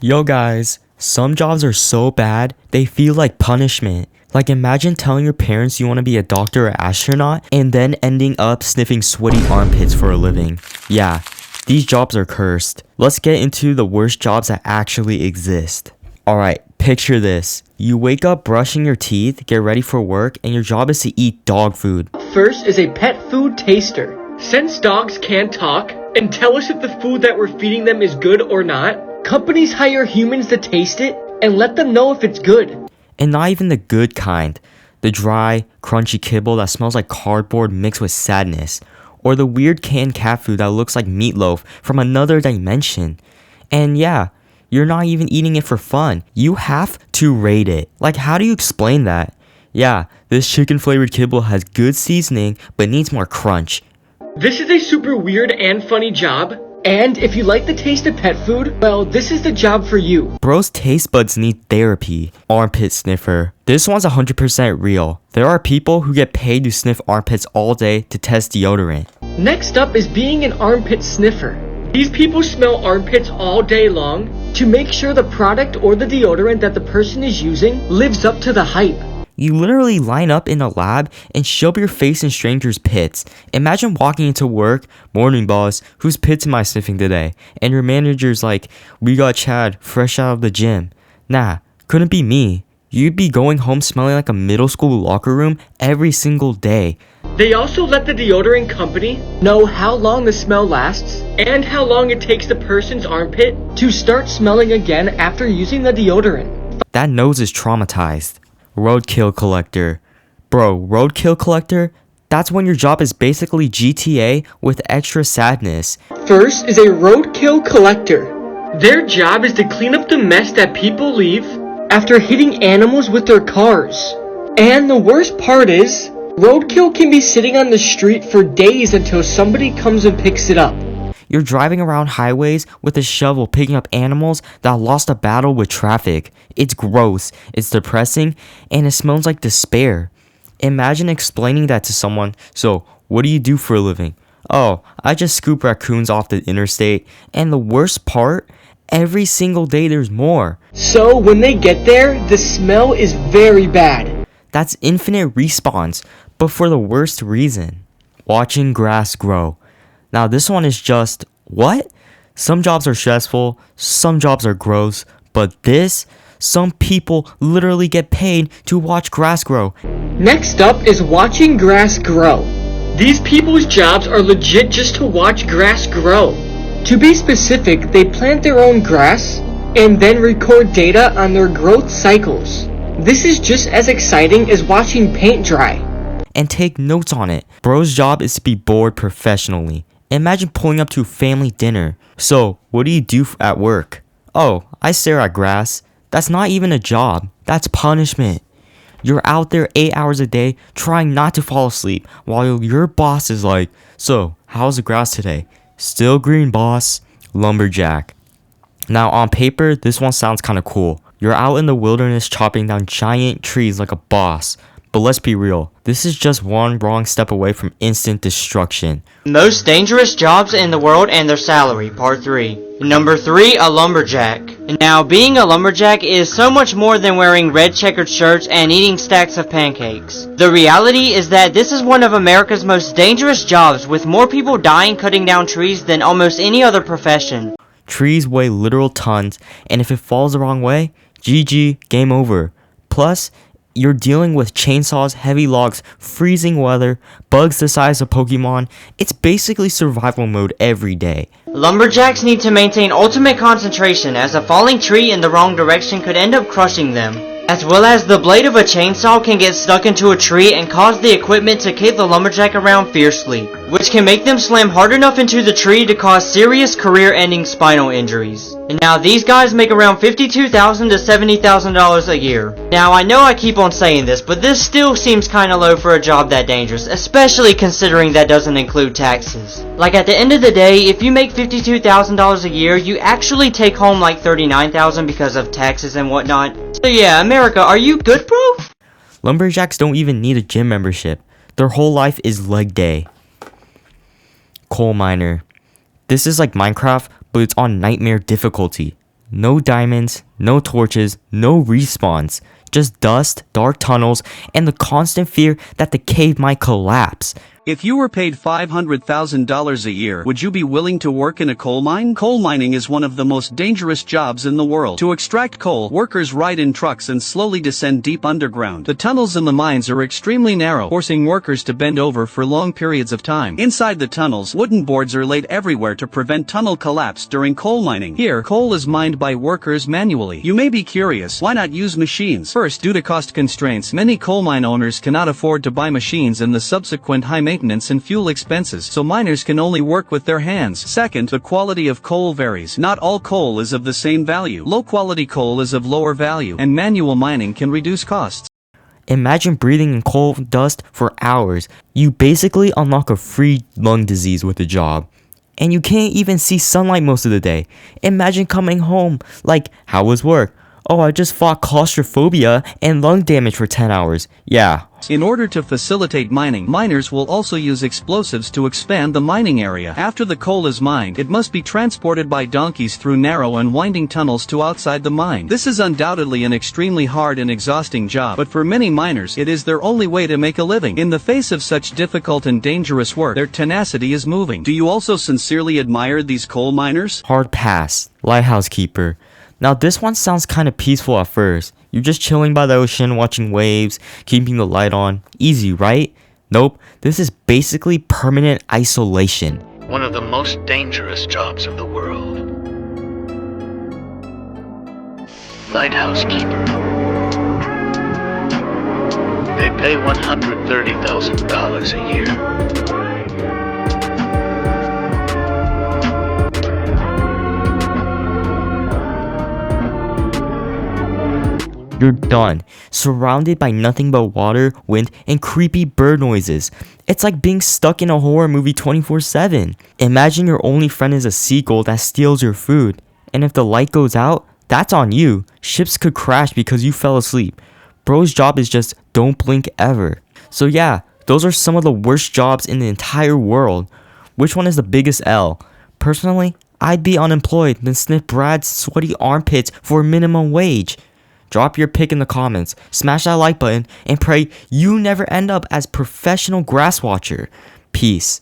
Yo guys, some jobs are so bad, they feel like punishment. Like imagine telling your parents you want to be a doctor or astronaut and then ending up sniffing sweaty armpits for a living. Yeah, these jobs are cursed. Let's get into the worst jobs that actually exist. Alright, picture this. You wake up brushing your teeth, get ready for work, and your job is to eat dog food. First is a pet food taster. Since dogs can't talk and tell us if the food that we're feeding them is good or not, companies hire humans to taste it and let them know if it's good. And not even the good kind. The dry, crunchy kibble that smells like cardboard mixed with sadness. Or the weird canned cat food that looks like meatloaf from another dimension. And yeah, you're not even eating it for fun. You have to rate it. Like, how do you explain that? Yeah, this chicken flavored kibble has good seasoning but needs more crunch. This is a super weird and funny job. And if you like the taste of pet food, well, this is the job for you. Bro's taste buds need therapy. Armpit sniffer. This one's 100% real. There are people who get paid to sniff armpits all day to test deodorant. Next up is being an armpit sniffer. These people smell armpits all day long to make sure the product or the deodorant that the person is using lives up to the hype. You literally line up in a lab and shove your face in strangers' pits. Imagine walking into work, morning boss, whose pits am I sniffing today? And your manager's like, we got Chad, fresh out of the gym. Nah, couldn't be me. You'd be going home smelling like a middle school locker room every single day. They also let the deodorant company know how long the smell lasts and how long it takes the person's armpit to start smelling again after using the deodorant. That nose is traumatized. Roadkill collector. Bro, roadkill collector? That's when your job is basically GTA with extra sadness. First is a roadkill collector. Their job is to clean up the mess that people leave after hitting animals with their cars. And the worst part is, roadkill can be sitting on the street for days until somebody comes and picks it up. You're driving around highways with a shovel picking up animals that lost a battle with traffic. It's gross, it's depressing, and it smells like despair. Imagine explaining that to someone. So, what do you do for a living? Oh, I just scoop raccoons off the interstate. And the worst part, every single day there's more. So when they get there, the smell is very bad. That's infinite respawns, but for the worst reason. Watching grass grow. Now this one is just, what? Some jobs are stressful, some jobs are gross, but this, some people literally get paid to watch grass grow. Next up is watching grass grow. These people's jobs are legit just to watch grass grow. To be specific, they plant their own grass and then record data on their growth cycles. This is just as exciting as watching paint dry. And take notes on it. Bro's job is to be bored professionally. Imagine pulling up to family dinner. So, what do you do at work? Oh, I stare at grass. That's not even a job. That's punishment. You're out there 8 hours a day trying not to fall asleep while your boss is like, so, how's the grass today? Still green, boss. Lumberjack. Now, on paper, this one sounds kind of cool. You're out in the wilderness chopping down giant trees like a boss. But let's be real, this is just one wrong step away from instant destruction. Most dangerous jobs in the world and their salary, part 3. Number 3, a lumberjack. Now, being a lumberjack is so much more than wearing red checkered shirts and eating stacks of pancakes. The reality is that this is one of America's most dangerous jobs, with more people dying cutting down trees than almost any other profession. Trees weigh literal tons, and if it falls the wrong way, GG, game over. Plus, you're dealing with chainsaws, heavy logs, freezing weather, bugs the size of Pokemon. It's basically survival mode every day. Lumberjacks need to maintain ultimate concentration, as a falling tree in the wrong direction could end up crushing them. As well as the blade of a chainsaw can get stuck into a tree and cause the equipment to kick the lumberjack around fiercely, which can make them slam hard enough into the tree to cause serious career-ending spinal injuries. And now these guys make around $52,000 to $70,000 a year. Now I know I keep on saying this, but this still seems kinda low for a job that dangerous, especially considering that doesn't include taxes. Like at the end of the day, if you make $52,000 a year, you actually take home like $39,000 because of taxes and whatnot. So yeah, America, are you good, bro? Lumberjacks don't even need a gym membership. Their whole life is leg day. Coal miner. This is like Minecraft, but it's on nightmare difficulty. no diamonds, no torches, no respawns. Just dust, dark tunnels, and the constant fear that the cave might collapse. If you were paid $500,000 a year, would you be willing to work in a coal mine? Coal mining is one of the most dangerous jobs in the world. To extract coal, workers ride in trucks and slowly descend deep underground. The tunnels in the mines are extremely narrow, forcing workers to bend over for long periods of time. Inside the tunnels, wooden boards are laid everywhere to prevent tunnel collapse during coal mining. Here, coal is mined by workers manually. You may be curious, why not use machines? First, due to cost constraints, many coal mine owners cannot afford to buy machines and the subsequent high maintenance and fuel expenses, so miners can only work with their hands. Second, the quality of coal varies. Not all coal is of the same value. Low-quality coal is of lower value, and manual mining can reduce costs. Imagine breathing in coal dust for hours. You basically unlock a free lung disease with the job. And you can't even see sunlight most of the day. Imagine coming home, like, how was work? Oh, I just fought claustrophobia and lung damage for 10 hours. Yeah. In order to facilitate mining, miners will also use explosives to expand the mining area. After the coal is mined, it must be transported by donkeys through narrow and winding tunnels to outside the mine. This is undoubtedly an extremely hard and exhausting job, but for many miners, it is their only way to make a living. In the face of such difficult and dangerous work, their tenacity is moving. Do you also sincerely admire these coal miners? Hard pass. Lighthouse keeper. Now this one sounds kinda peaceful at first. You're just chilling by the ocean, watching waves, keeping the light on. Easy, right? Nope, this is basically permanent isolation. One of the most dangerous jobs of the world. Lighthouse keeper. They pay $130,000 a year. You're done, surrounded by nothing but water, wind, and creepy bird noises. It's like being stuck in a horror movie 24/7. Imagine your only friend is a seagull that steals your food. And if the light goes out, that's on you. Ships could crash because you fell asleep. Bro's job is just don't blink ever. So yeah, those are some of the worst jobs in the entire world. Which one is the biggest L? Personally, I'd be unemployed than sniff Brad's sweaty armpits for minimum wage. Drop your pick in the comments, smash that like button, and pray you never end up as professional grass watcher. Peace.